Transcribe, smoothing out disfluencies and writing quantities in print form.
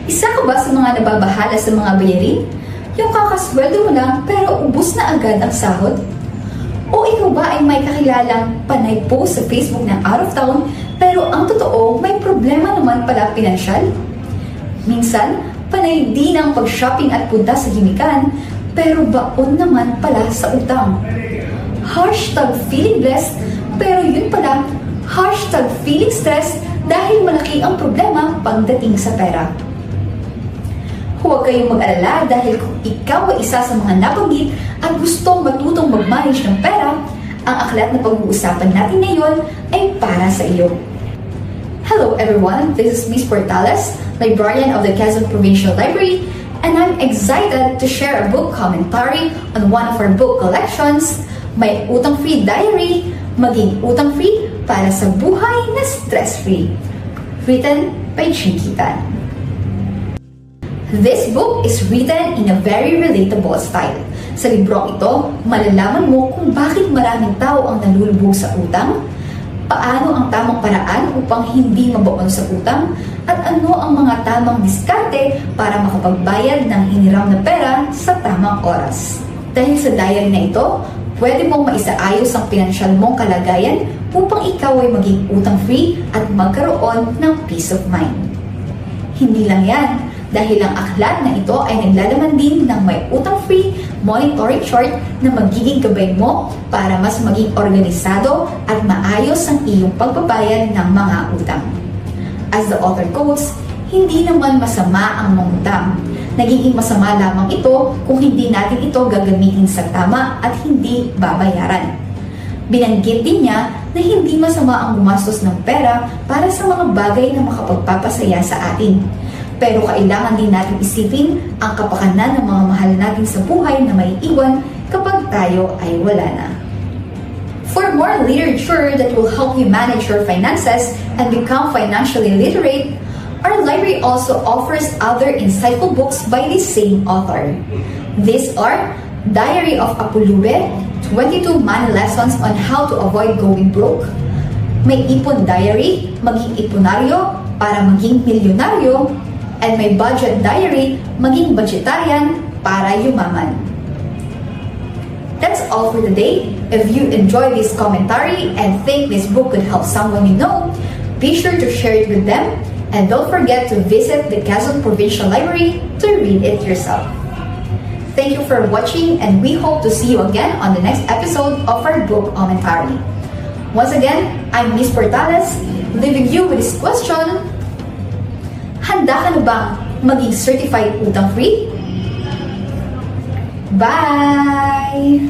Isa ka ba sa mga nababahala sa mga bayarin? Yung kakasweldo mo lang pero ubus na agad ang sahod? O ikaw ba ay may kakilalang panay post sa Facebook ng out of town pero ang totoo may problema naman pala pinansyal? Minsan, panay din ang pag-shopping at punta sa gimikan pero baon naman pala sa utang. Hashtag feeling blessed pero yun pala, hashtag feeling stressed dahil malaki ang problema pagdating sa pera. Huwag kayong mag-alala dahil kung ikaw ay isa sa mga nabanggit at gustong matutong mag-manage ng pera, ang aklat na pag-uusapan natin ngayon ay para sa iyo. Hello everyone, this is Miss Portales, librarian of the Quezon Provincial Library, and I'm excited to share a book commentary on one of our book collections, My Utang-Free Diary, Maging Utang-Free para sa Buhay na Stress-Free, written by Chinky Tan. This book is written in a very relatable style. Sa librong ito, malalaman mo kung bakit maraming tao ang nalulubog sa utang, paano ang tamang paraan upang hindi mabaon sa utang, at ano ang mga tamang diskarte para makapagbayad ng hiniram na pera sa tamang oras. Dahil sa diary na ito, pwede mong maisaayos ang pinansyal mong kalagayan upang ikaw ay maging utang-free at magkaroon ng peace of mind. Hindi lang yan, dahil ang aklat na ito ay naglalaman din ng may utang-free monitoring chart na magiging gabay mo para mas maging organisado at maayos ang iyong pagbabayad ng mga utang. As the author quotes, hindi naman masama ang mangutang. Nagiging masama lamang ito kung hindi natin ito gagamitin sa tama at hindi babayaran. Binanggit din niya na hindi masama ang gumastos ng pera para sa mga bagay na makapagpapasaya sa atin. Pero kailangan din natin isipin ang kapakanan ng mga mahal natin sa buhay na may iwan kapag tayo ay wala na. For more literature that will help you manage your finances and become financially literate, our library also offers other insightful books by the same author. These are Diary of Apulube, 22 Money Lessons on How to Avoid Going Broke, May Ipon Diary, Maging Iponaryo para Maging Milyonaryo, and My Budget Diary, Maging Budgetarian para Yumaman. That's all for today. If you enjoyed this commentary and think this book could help someone you know, be sure to share it with them, and don't forget to visit the Quezon Provincial Library to read it yourself. Thank you for watching, and we hope to see you again on the next episode of our book commentary. Once again, I'm Miss Portales, leaving you with this question: handa ka na bang maging certified utang-free? Bye!